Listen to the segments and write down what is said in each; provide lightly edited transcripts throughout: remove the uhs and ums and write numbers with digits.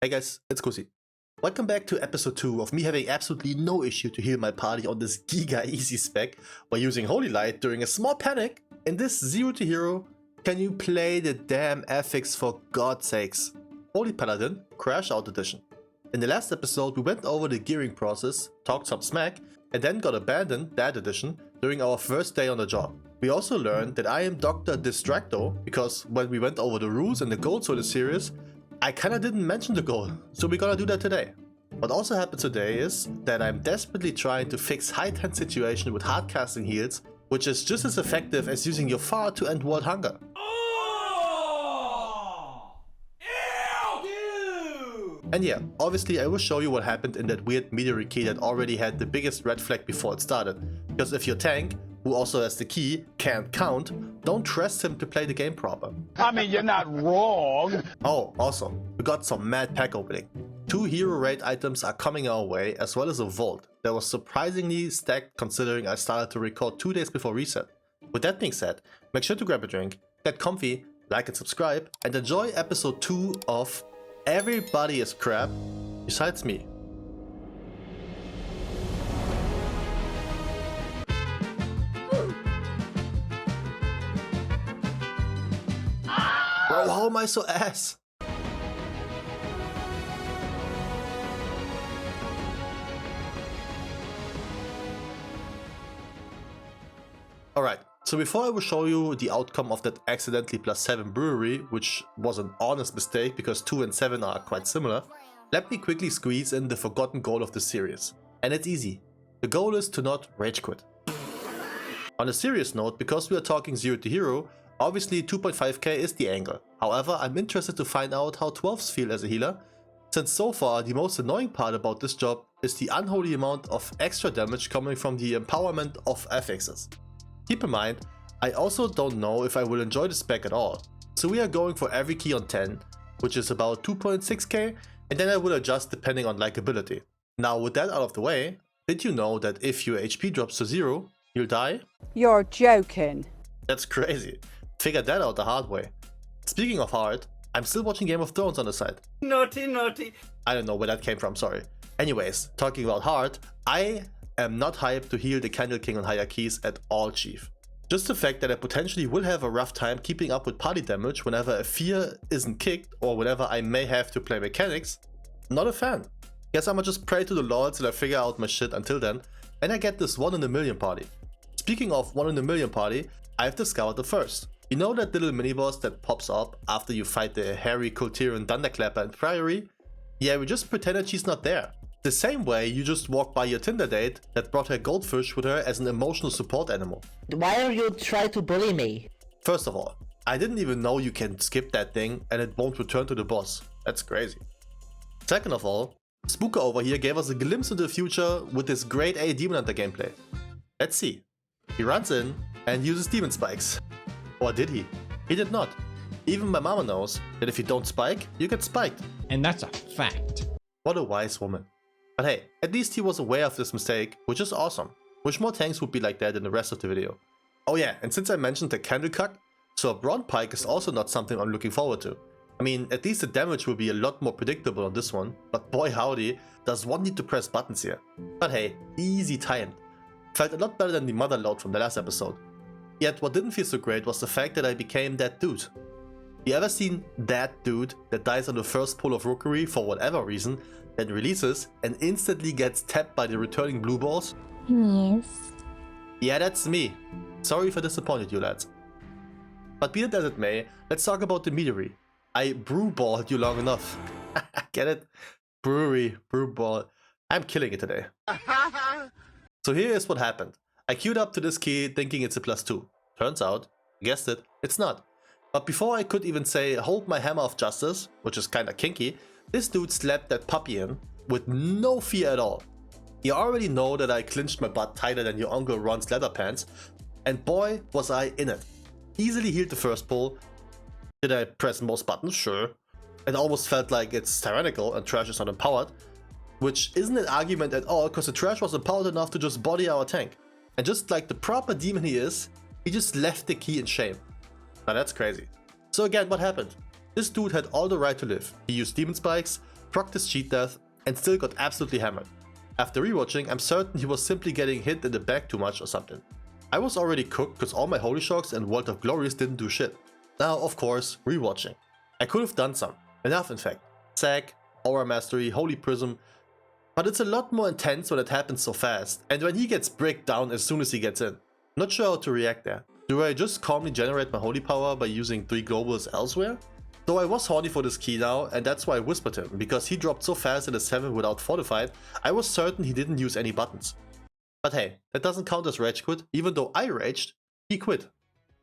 Hey guys, it's Kusi. Welcome back to episode 2 of me having absolutely no issue to heal my party on this giga easy spec by using Holy Light during a small panic. In this 0 to hero, can you play the damn affix for God's sakes? Holy Paladin, Crash Out edition. In the last episode we went over the gearing process, talked some smack, and then got abandoned, that edition, during our first day on the job. We also learned that I am Dr. Distracto because when we went over the rules and the goals for the series, I kinda didn't mention the goal, so we're gonna do that today. What also happened today is that I'm desperately trying to fix high tense situation with hard casting heals, which is just as effective as using your fart to end world hunger. And yeah, obviously I will show you what happened in that weird meteor key that already had the biggest red flag before it started. Because if your tank, who also has the key, can't count, don't trust him to play the game proper. I mean, you're not wrong. Oh, also, we got some mad pack opening. 2 hero raid items are coming our way, as well as a vault that was surprisingly stacked considering I started to record 2 days before reset. With that being said, make sure to grab a drink, get comfy, like and subscribe, and enjoy episode 2 of Everybody is Crap, besides me. Bro, how am I so ass? Alright, so before I will show you the outcome of that accidentally +7 brewery, which was an honest mistake because 2 and 7 are quite similar, let me quickly squeeze in the forgotten goal of the series. And it's easy. The goal is to not rage quit. On a serious note, because we are talking 0 to hero, obviously 2.5k is the angle. However, I'm interested to find out how 12s feel as a healer, since so far the most annoying part about this job is the unholy amount of extra damage coming from the empowerment of affixes. Keep in mind, I also don't know if I will enjoy the spec at all, so we are going for every key on 10, which is about 2.6k, and then I will adjust depending on likability. Now with that out of the way, did you know that if your HP drops to 0, you'll die? You're joking. That's crazy. Figured that out the hard way. Speaking of hard, I'm still watching Game of Thrones on the side. Naughty, naughty. I don't know where that came from, sorry. Anyways, talking about hard, I am not hyped to heal the Candle King on higher keys at all, chief. Just the fact that I potentially will have a rough time keeping up with party damage whenever a fear isn't kicked or whenever I may have to play mechanics, not a fan. Guess I'ma just pray to the lord till I figure out my shit until then, and I get this 1 in a million party. Speaking of 1 in a million party, I've discovered the first. You know that little mini-boss that pops up after you fight the hairy Kultiran Thunderclapper in Priory? Yeah, we just pretended she's not there. The same way you just walk by your Tinder date that brought her goldfish with her as an emotional support animal. Why are you trying to bully me? First of all, I didn't even know you can skip that thing and it won't return to the boss. That's crazy. Second of all, Spooker over here gave us a glimpse into the future with this great A Demon Hunter gameplay. Let's see. He runs in and uses demon spikes. Or did he? He did not. Even my mama knows that if you don't spike, you get spiked. And that's a fact. What a wise woman. But hey, at least he was aware of this mistake, which is awesome. Wish more tanks would be like that in the rest of the video. Oh yeah, and since I mentioned the candle cuck, so a Brawn Pike is also not something I'm looking forward to. I mean, at least the damage will be a lot more predictable on this one, but boy howdy, does one need to press buttons here. But hey, easy timed. Felt a lot better than the mother load from the last episode. Yet what didn't feel so great was the fact that I became that dude. You ever seen that dude that dies on the first pull of Rookery for whatever reason, then releases and instantly gets tapped by the returning blue balls? Yes. Yeah, that's me. Sorry if I disappointed you lads. But be it as it may, let's talk about the meteory. I brew-balled you long enough. Get it? Brewery, brew-ball. I'm killing it today. So here is what happened. I queued up to this key thinking it's a +2. Turns out, guessed it, it's not. But before I could even say hold my hammer of justice, which is kinda kinky, this dude slapped that puppy in with no fear at all. You already know that I clinched my butt tighter than your Uncle Ron's leather pants, and boy was I in it. Easily healed the first pull. Did I press most buttons? Sure. It almost felt like it's tyrannical and trash is not empowered, which isn't an argument at all because the trash was empowered enough to just body our tank. And just like the proper demon he is, he just left the key in shame. Now that's crazy. So again, what happened? This dude had all the right to live. He used demon spikes, procced his cheat death, and still got absolutely hammered. After rewatching, I'm certain he was simply getting hit in the back too much or something. I was already cooked because all my Holy Shocks and World of Glories didn't do shit. Now, of course, rewatching. I could have done some. Enough, in fact. Sack, Aura Mastery, Holy Prism. But it's a lot more intense when it happens so fast, and when he gets bricked down as soon as he gets in. Not sure how to react there. Do I just calmly generate my Holy Power by using 3 globals elsewhere? Though I was horny for this key now, and that's why I whispered him, because he dropped so fast in a 7 without Fortified, I was certain he didn't use any buttons. But hey, that doesn't count as rage quit. Even though I raged, he quit.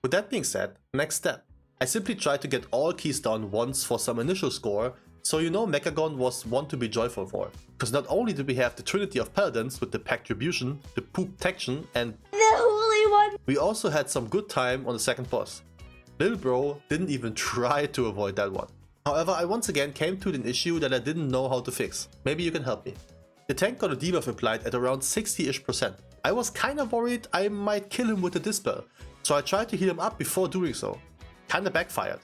With that being said, next step. I simply tried to get all keys down once for some initial score, so you know Mechagon was one to be joyful for. Because not only did we have the trinity of paladins with the Pactribution, the Poop Protection, and The Holy One! we also had some good time on the second boss. Lil bro didn't even try to avoid that one. However, I once again came to an issue that I didn't know how to fix. Maybe you can help me. The tank got a debuff applied at around 60-ish%. I was kinda worried I might kill him with the Dispel, so I tried to heal him up before doing so. Kinda backfired.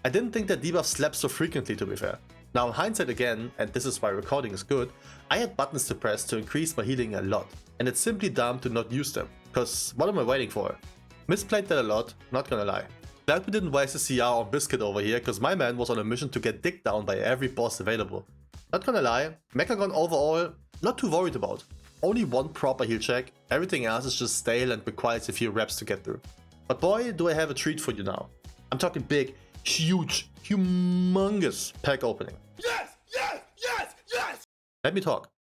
I didn't think that debuff slapped so frequently, to be fair. Now in hindsight again, and this is why recording is good, I had buttons to press to increase my healing a lot, and it's simply dumb to not use them, cause what am I waiting for? Misplayed that a lot, not gonna lie. Glad we didn't waste the CR on Biscuit over here, cause my man was on a mission to get dicked down by every boss available. Not gonna lie, Mechagon overall, not too worried about. Only one proper heal check, everything else is just stale and requires a few reps to get through. But boy, do I have a treat for you now. I'm talking big, huge, humongous pack opening. Yes! Yes! Yes! Yes! Let me talk.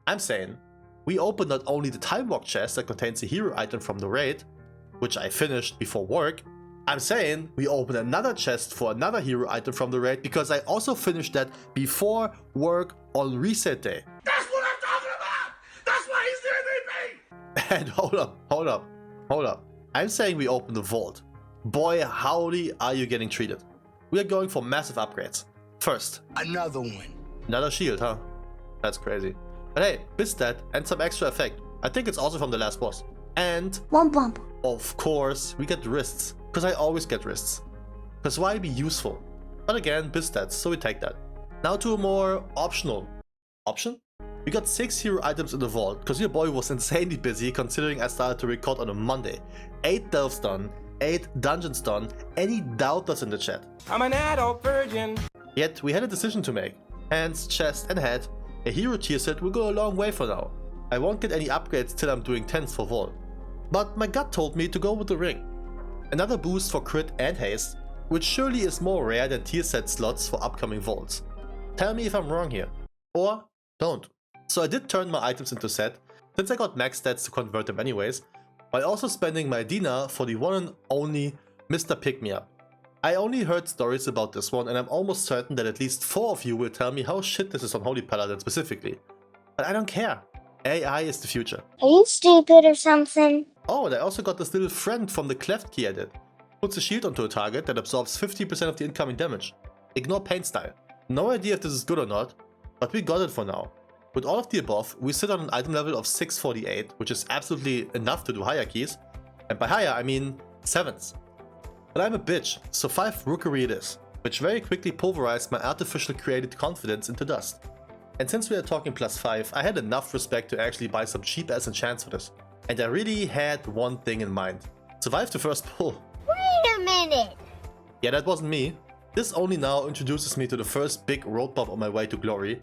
I'm saying, we opened not only the Time Walk chest that contains a hero item from the raid, which I finished before work. I'm saying we opened another chest for another hero item from the raid because I also finished that before work on reset day. That's what I'm talking about! That's why he's the MVP! And hold up. I'm saying we opened the vault. Boy, howdy are you getting treated. We are going for massive upgrades. First, Another one. another shield, huh? That's crazy. But hey, Bistat and some extra effect. I think it's also from the last boss. And, Womp womp. of course, we get wrists. Because I always get wrists. Because why be useful? But again, Bistats, so we take that. Now to a more optional option. We got 6 hero items in the vault, because your boy was insanely busy considering I started to record on a Monday. 8 delves done, 8 dungeons done, any doubters in the chat. I'm an adult virgin. Yet we had a decision to make. Hands, chest and head. A hero tier set will go a long way for now. I won't get any upgrades till I'm doing 10s for vault. But my gut told me to go with the ring. Another boost for crit and haste, which surely is more rare than tier set slots for upcoming vaults. Tell me if I'm wrong here. Or don't. So I did turn my items into set, since I got max stats to convert them anyways, while also spending my Dina for the one and only Mr. Pick Me Up. I only heard stories about this one and I'm almost certain that at least 4 of you will tell me how shit this is on Holy Paladin specifically. But I don't care. AI is the future. Are you stupid or something? Oh, and I also got this little friend from the Cleft key I did. Puts a shield onto a target that absorbs 50% of the incoming damage. Ignore paint style. No idea if this is good or not, but we got it for now. With all of the above, we sit on an item level of 648, which is absolutely enough to do higher keys. And by higher, I mean 7s. But I'm a bitch, so 5 Rookery it is, which very quickly pulverized my artificially created confidence into dust. And since we are talking +5, I had enough respect to actually buy some cheap ass enchants for this. And I really had one thing in mind. Survive the first pull. Wait a minute! Yeah, that wasn't me. This only now introduces me to the first big road bump on my way to glory.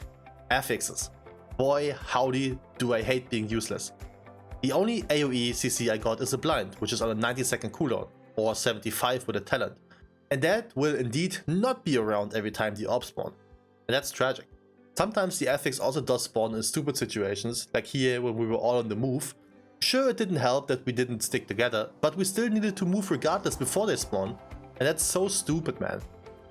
Affixes. Boy, howdy do I hate being useless. The only AoE CC I got is a blind, which is on a 90-second cooldown, or 75 with a talent. And that will indeed not be around every time the orb spawn. And that's tragic. Sometimes the affix also does spawn in stupid situations, like here when we were all on the move. Sure, it didn't help that we didn't stick together, but we still needed to move regardless before they spawn. And that's so stupid, man.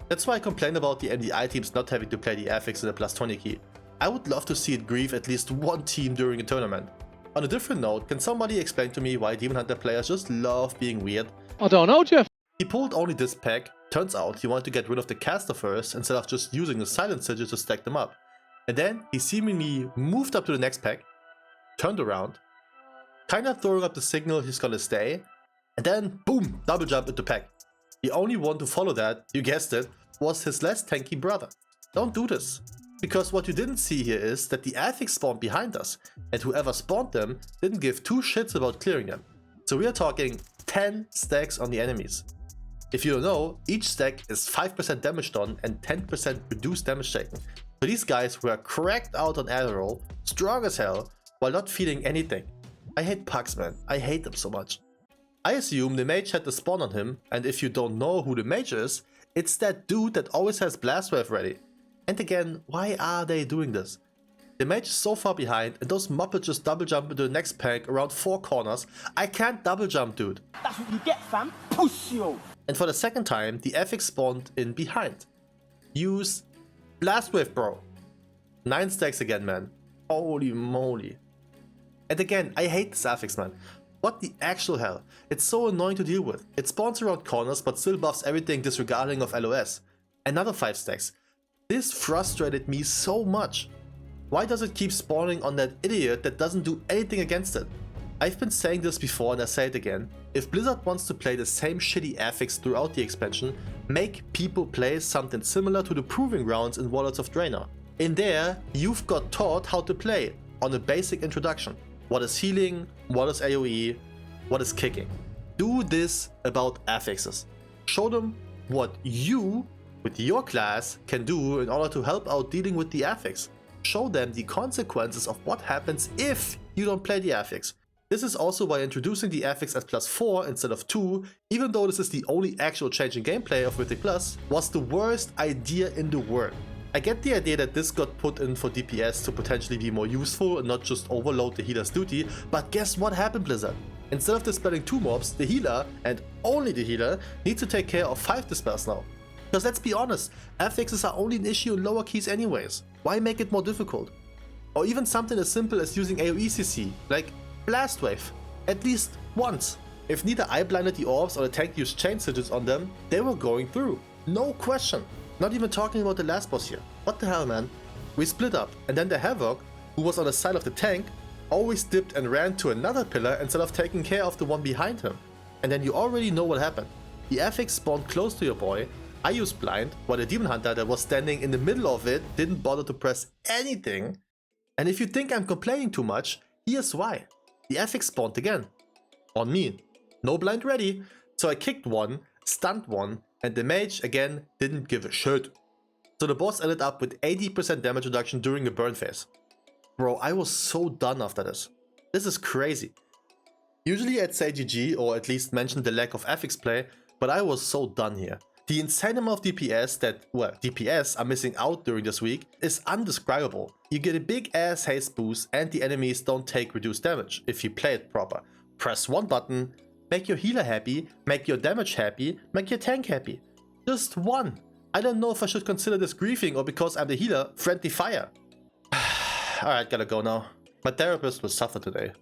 That's why I complain about the MDI teams not having to play the affix in a +20 key. I would love to see it grieve at least one team during a tournament. On a different note, can somebody explain to me why Demon Hunter players just love being weird? I don't know, Jeff. He pulled only this pack. Turns out he wanted to get rid of the caster first instead of just using the silent sigil to stack them up. And then he seemingly moved up to the next pack, turned around, kinda throwing up the signal he's gonna stay, and then boom, double jump into pack. The only one to follow that, you guessed it, was his less tanky brother. Don't do this. Because what you didn't see here is that the Affix spawned behind us, and whoever spawned them didn't give two shits about clearing them. So we are talking 10 stacks on the enemies. If you don't know, each stack is 5% damage done and 10% reduced damage taken. So these guys were cracked out on Adderall, strong as hell, while not feeling anything. I hate pucks, man. I hate them so much. I assume the mage had the spawn on him, and if you don't know who the mage is, it's that dude that always has Blast Wave ready. And again, why are they doing this? The mage is so far behind, and those muppets just double jump into the next pack around 4 corners. I can't double jump, dude. That's what you get, fam. Push you. And for the second time, the Affix spawned in behind. Use Blast Wave, bro. 9 stacks again, man. Holy moly. And again, I hate this Affix, man. What the actual hell? It's so annoying to deal with. It spawns around corners but still buffs everything disregarding of LOS. Another 5 stacks. This frustrated me so much. Why does it keep spawning on that idiot that doesn't do anything against it? I've been saying this before and I say it again. If Blizzard wants to play the same shitty Affix throughout the expansion, make people play something similar to the Proving Grounds in Warlords of Draenor. In there, you've got taught how to play on a basic introduction. What is healing? What is AoE? What is kicking? Do this about affixes. Show them what you, with your class, can do in order to help out dealing with the affix. Show them the consequences of what happens if you don't play the affix. This is also why introducing the affix at +4 instead of 2, even though this is the only actual change in gameplay of Mythic Plus, was the worst idea in the world. I get the idea that this got put in for DPS to potentially be more useful and not just overload the healer's duty, but guess what happened, Blizzard? Instead of dispelling 2 mobs, the healer, and only the healer, needs to take care of 5 dispels now. Because let's be honest, affixes are only an issue in lower keys anyways. Why make it more difficult? Or even something as simple as using AoE CC, like Blast Wave, at least once. If neither I blinded the orbs or the tank used chain sigils on them, they were going through. No question. Not even talking about the last boss here. What the hell, man? We split up, and then the Havoc, who was on the side of the tank, always dipped and ran to another pillar instead of taking care of the one behind him. And then you already know what happened. The Affix spawned close to your boy, I used blind, while the Demon Hunter that was standing in the middle of it didn't bother to press anything. And if you think I'm complaining too much, here's why. The Affix spawned again. On me. No blind ready, so I kicked one, stunned one, and the mage again didn't give a shit. So the boss ended up with 80% damage reduction during the burn phase. Bro, I was so done after this. This is crazy. Usually I'd say GG or at least mention the lack of Affix play, but I was so done here. The insane amount of DPS that, well, DPS are missing out during this week is undescribable. You get a big ass haste boost and the enemies don't take reduced damage if you play it proper. Press one button, make your healer happy, make your damage happy, make your tank happy. Just one. I don't know if I should consider this griefing or because I'm the healer, friendly fire. Alright, gotta go now. My therapist will suffer today.